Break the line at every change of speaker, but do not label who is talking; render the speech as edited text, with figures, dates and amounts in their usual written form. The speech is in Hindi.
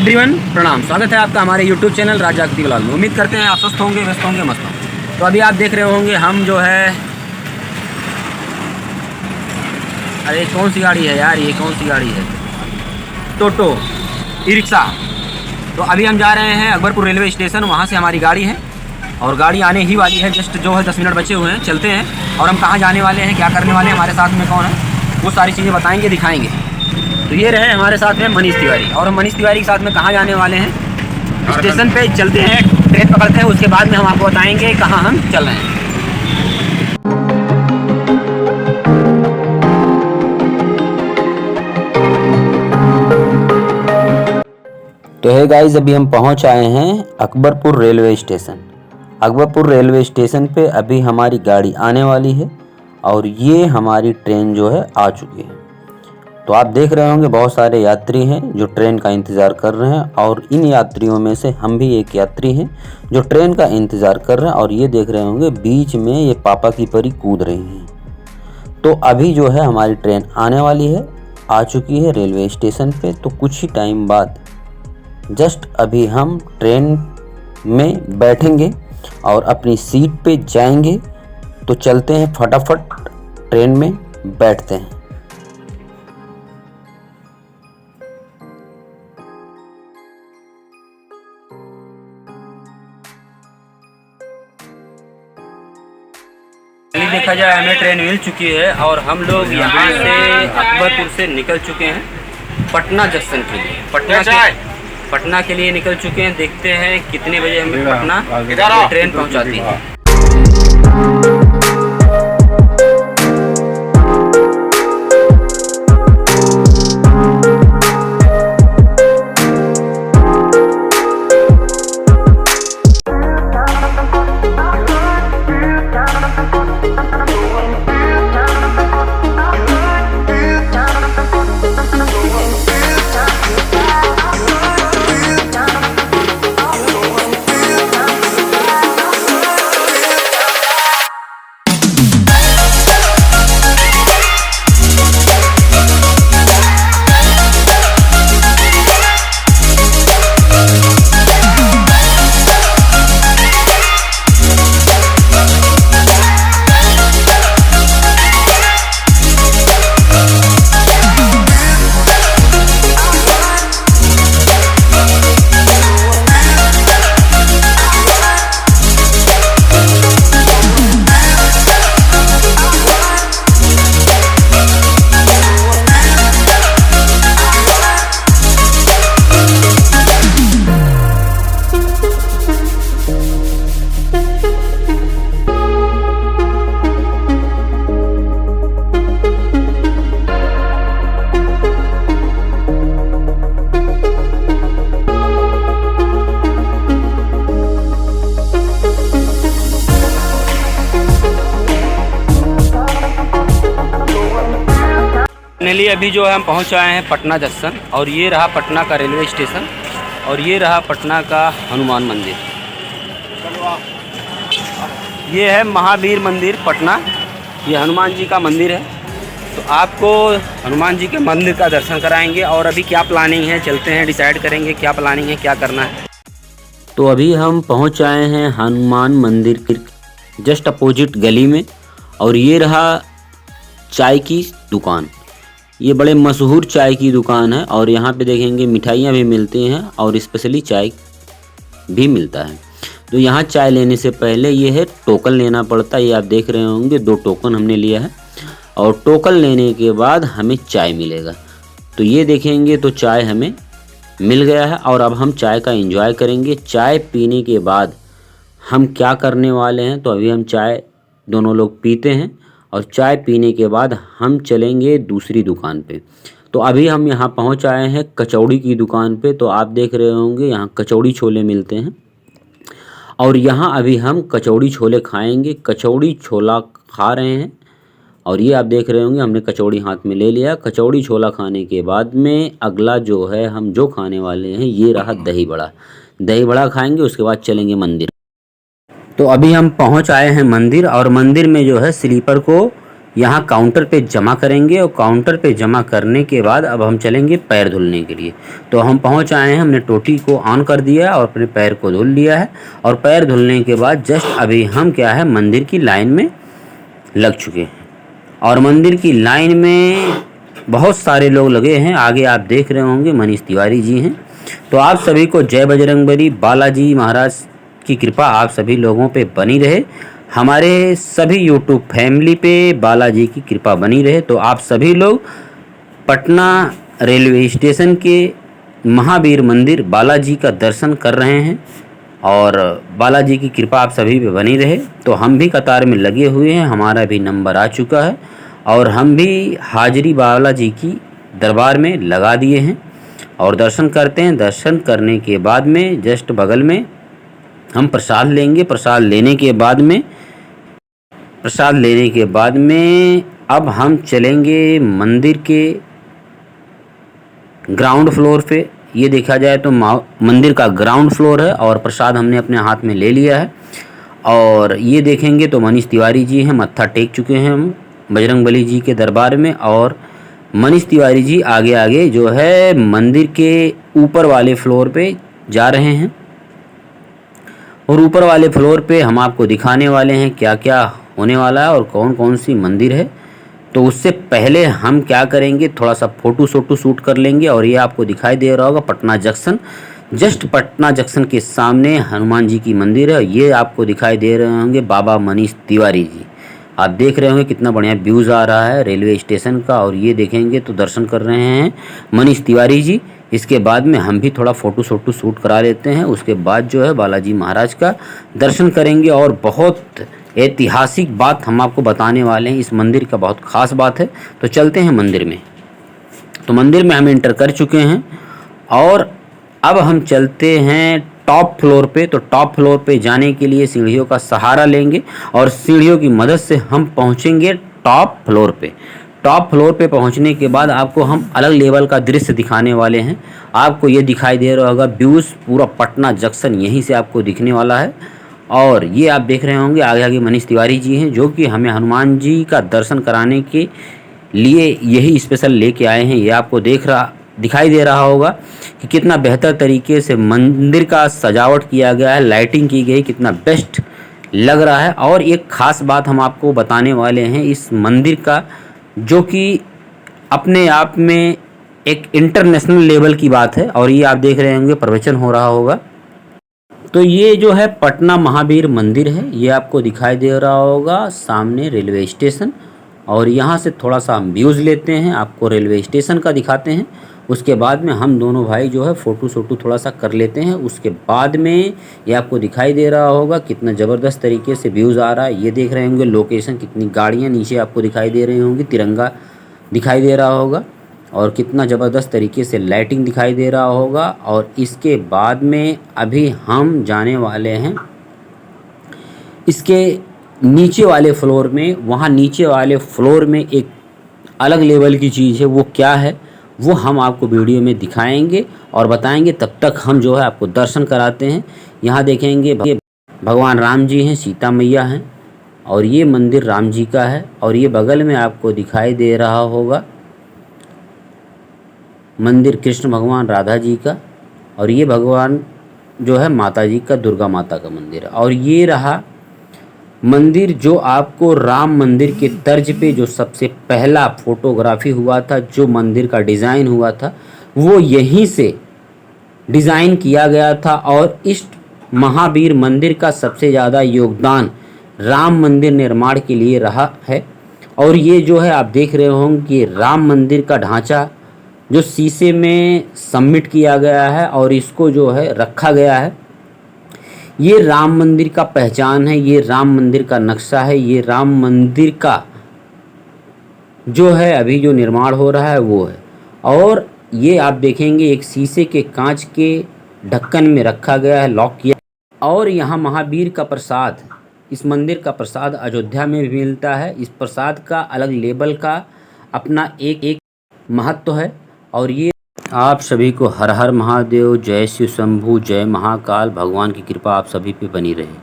एवरीवन, प्रणाम। स्वागत है आपका हमारे YouTube चैनल राज जागती ब्लॉग में। उम्मीद करते हैं आप स्वस्थ होंगे, व्यस्त होंगे, मस्त होंगे। तो अभी आप देख रहे होंगे हम जो है, अरे कौन सी गाड़ी है यार, ये कौन सी गाड़ी है? टोटो ई रिक्शा। तो अभी हम जा रहे हैं अकबरपुर रेलवे स्टेशन, वहाँ से हमारी गाड़ी है और गाड़ी आने ही वाली है। जस्ट जो है 10 मिनट बचे हुए हैं। चलते हैं और हम कहाँ जाने वाले हैं, क्या करने वाले हैं, हमारे साथ में कौन है, वो सारी चीज़ें बताएंगे, दिखाएंगे। तो ये रहे हमारे साथ में मनीष तिवारी, और हम मनीष तिवारी के साथ में कहाँ जाने वाले हैं, स्टेशन पे चलते हैं, ट्रेन पकड़ते हैं, उसके बाद में हम आपको बताएंगे कहाँ हम चल रहे हैं। तो है गाइस, अभी हम पहुंच आए हैं Akbarpur railway station. Akbarpur railway station पे अभी हमारी गाड़ी आने वाली है और ये हमारी ट्रेन जो है आ चुकी है। तो आप देख रहे होंगे बहुत सारे यात्री हैं जो ट्रेन का इंतज़ार कर रहे हैं, और इन यात्रियों में से हम भी एक यात्री हैं जो ट्रेन का इंतज़ार कर रहे हैं। और ये देख रहे होंगे बीच में ये पापा की परी कूद रही हैं। तो अभी जो है हमारी ट्रेन आने वाली है, आ चुकी है रेलवे स्टेशन पे। तो कुछ ही टाइम बाद जस्ट अभी हम ट्रेन में बैठेंगे और अपनी सीट पे जाएंगे। तो चलते हैं, फटाफट ट्रेन में बैठते हैं। देखा जाए, हमें ट्रेन मिल चुकी है और हम लोग यहाँ से अकबरपुर से निकल चुके हैं पटना जंक्शन के लिए। पटना के लिए निकल चुके हैं। देखते हैं कितने बजे हमें पटना ट्रेन पहुँचाती है। फाइनली अभी जो है हम पहुंच आए हैं पटना जंक्शन, और ये रहा पटना का रेलवे स्टेशन, और ये रहा पटना का हनुमान मंदिर। ये है महावीर मंदिर पटना, ये हनुमान जी का मंदिर है। तो आपको हनुमान जी के मंदिर का दर्शन कराएंगे, और अभी क्या प्लानिंग है, चलते हैं, डिसाइड करेंगे क्या प्लानिंग है, क्या करना है। तो अभी हम पहुंच आए हैं हनुमान मंदिर के जस्ट अपोजिट गली में, और ये रहा चाय की दुकान। ये बड़े मशहूर चाय की दुकान है, और यहाँ पे देखेंगे मिठाइयाँ भी मिलती हैं और स्पेशली चाय भी मिलता है। तो यहाँ चाय लेने से पहले ये है टोकन लेना पड़ता है। ये आप देख रहे होंगे 2 टोकन हमने लिया है, और टोकन लेने के बाद हमें चाय मिलेगा। तो ये देखेंगे तो चाय हमें मिल गया है, और अब हम चाय का एंजॉय करेंगे। चाय पीने के बाद हम क्या करने वाले हैं, तो अभी हम चाय दोनों लोग पीते हैं, और चाय पीने के बाद हम चलेंगे दूसरी दुकान पे। तो अभी हम यहाँ पहुँच आए हैं कचौड़ी की दुकान पे। तो आप देख रहे होंगे यहाँ कचौड़ी छोले मिलते हैं, और यहाँ अभी हम कचौड़ी छोले खाएंगे। कचौड़ी छोला खा रहे हैं, और ये आप देख रहे होंगे हमने कचौड़ी हाथ में ले लिया। कचौड़ी छोला खाने के बाद में अगला जो है हम जो खाने वाले हैं, ये रहा दही बड़ा। दही बड़ा खाएंगे, उसके बाद चलेंगे मंदिर। तो अभी हम पहुंच आए हैं मंदिर, और मंदिर में जो है स्लीपर को यहाँ काउंटर पे जमा करेंगे और काउंटर पे जमा करने के बाद अब हम चलेंगे पैर धुलने के लिए। तो हम पहुँच आए हैं, हमने टोटी को ऑन कर दिया और अपने पैर को धुल लिया है। और पैर धुलने के बाद जस्ट अभी हम क्या है मंदिर की लाइन में लग चुके हैं। और मंदिर की लाइन में बहुत सारे लोग लगे हैं। आगे आप देख रहे होंगे मनीष तिवारी जी हैं। तो आप सभी को जय बजरंगबली, बालाजी महाराज की कृपा आप सभी लोगों पे बनी रहे। हमारे सभी यूट्यूब फैमिली पे बालाजी की कृपा बनी रहे। तो आप सभी लोग पटना रेलवे स्टेशन के महावीर मंदिर बालाजी का दर्शन कर रहे हैं और बालाजी की कृपा आप सभी पे बनी रहे। तो हम भी कतार में लगे हुए हैं, हमारा भी नंबर आ चुका है और हम भी हाजिरी बालाजी की दरबार में लगा दिए हैं और दर्शन करते हैं। दर्शन करने के बाद में जस्ट बगल में हम प्रसाद लेंगे। प्रसाद लेने के बाद में अब हम चलेंगे मंदिर के ग्राउंड फ्लोर पे। ये देखा जाए तो मंदिर का ग्राउंड फ्लोर है और प्रसाद हमने अपने हाथ में ले लिया है। और ये देखेंगे तो मनीष तिवारी जी हैं, मत्था टेक चुके हैं हम बजरंगबली जी के दरबार में। और मनीष तिवारी जी आगे आगे जो है मंदिर के ऊपर वाले फ्लोर पे जा रहे हैं। और ऊपर वाले फ्लोर पे हम आपको दिखाने वाले हैं क्या क्या होने वाला है और कौन कौन सी मंदिर है। तो उससे पहले हम क्या करेंगे, थोड़ा सा फ़ोटो शूट कर लेंगे। और ये आपको दिखाई दे रहा होगा Patna junction, just Patna junction के सामने हनुमान जी की मंदिर है। ये आपको दिखाई दे रहे होंगे बाबा मनीष तिवारी जी। आप देख रहे होंगे कितना बढ़िया व्यूज़ आ रहा है रेलवे स्टेशन का। और ये देखेंगे तो दर्शन कर रहे हैं मनीष तिवारी जी। इसके बाद में हम भी थोड़ा फ़ोटो शूट करा लेते हैं। उसके बाद जो है बालाजी महाराज का दर्शन करेंगे। और बहुत ऐतिहासिक बात हम आपको बताने वाले हैं, इस मंदिर का बहुत ख़ास बात है। तो चलते हैं मंदिर में। तो मंदिर में हम एंटर कर चुके हैं और अब हम चलते हैं टॉप फ्लोर पे। तो टॉप फ्लोर पे जाने के लिए सीढ़ियों का सहारा लेंगे और सीढ़ियों की मदद से हम पहुंचेंगे टॉप फ्लोर पे। टॉप फ्लोर पे पहुंचने के बाद आपको हम अलग लेवल का दृश्य दिखाने वाले हैं। आपको ये दिखाई दे रहा होगा व्यूज़, पूरा पटना जंक्शन यहीं से आपको दिखने वाला है। और ये आप देख रहे होंगे आगे आगे मनीष तिवारी जी हैं, जो कि हमें हनुमान जी का दर्शन कराने के लिए यही स्पेशल लेके आए हैं। ये आपको दिखाई दे रहा होगा कि कितना बेहतर तरीके से मंदिर का सजावट किया गया है, लाइटिंग की गई, कितना बेस्ट लग रहा है। और एक ख़ास बात हम आपको बताने वाले हैं इस मंदिर का, जो कि अपने आप में एक इंटरनेशनल लेवल की बात है। और ये आप देख रहे होंगे प्रवचन हो रहा होगा। तो ये जो है पटना महावीर मंदिर है, ये आपको दिखाई दे रहा होगा सामने रेलवे स्टेशन। और यहाँ से थोड़ा सा हम व्यूज़ लेते हैं, आपको रेलवे स्टेशन का दिखाते हैं। उसके बाद में हम दोनों भाई जो है फ़ोटो थोड़ा सा कर लेते हैं। उसके बाद में ये आपको दिखाई दे रहा होगा कितना ज़बरदस्त तरीके से व्यूज़ आ रहा है। ये देख रहे होंगे लोकेशन, कितनी गाड़ियाँ नीचे आपको दिखाई दे रही होंगी, तिरंगा दिखाई दे रहा होगा और कितना ज़बरदस्त तरीके से लाइटिंग दिखाई दे रहा होगा। और इसके बाद में अभी हम जाने वाले हैं इसके नीचे वाले फ्लोर में। वहाँ नीचे वाले फ्लोर में एक अलग लेवल की चीज़ है, वो क्या है वो हम आपको वीडियो में दिखाएंगे और बताएंगे। तब तक हम जो है आपको दर्शन कराते हैं। यहाँ देखेंगे भगवान राम जी हैं, सीता मैया हैं और ये मंदिर राम जी का है। और ये बगल में आपको दिखाई दे रहा होगा मंदिर कृष्ण भगवान राधा जी का। और ये भगवान जो है माता जी का, दुर्गा माता का मंदिर है। और ये रहा मंदिर जो आपको राम मंदिर के तर्ज पे जो सबसे पहला फोटोग्राफी हुआ था, जो मंदिर का डिज़ाइन हुआ था, वो यहीं से डिज़ाइन किया गया था। और इस महावीर मंदिर का सबसे ज़्यादा योगदान राम मंदिर निर्माण के लिए रहा है। और ये जो है आप देख रहे होंगे कि राम मंदिर का ढांचा जो शीशे में सबमिट किया गया है और इसको जो है रखा गया है, ये राम मंदिर का पहचान है, ये राम मंदिर का नक्शा है, ये राम मंदिर का जो है अभी जो निर्माण हो रहा है वो है। और ये आप देखेंगे एक शीशे के कांच के ढक्कन में रखा गया है, लॉक किया। और यहाँ महावीर का प्रसाद, इस मंदिर का प्रसाद अयोध्या में भी मिलता है। इस प्रसाद का अलग लेवल का अपना एक महत्व है। और ये आप सभी को हर हर महादेव, जय शिव शंभू, जय महाकाल। भगवान की कृपा आप सभी पे बनी रहे।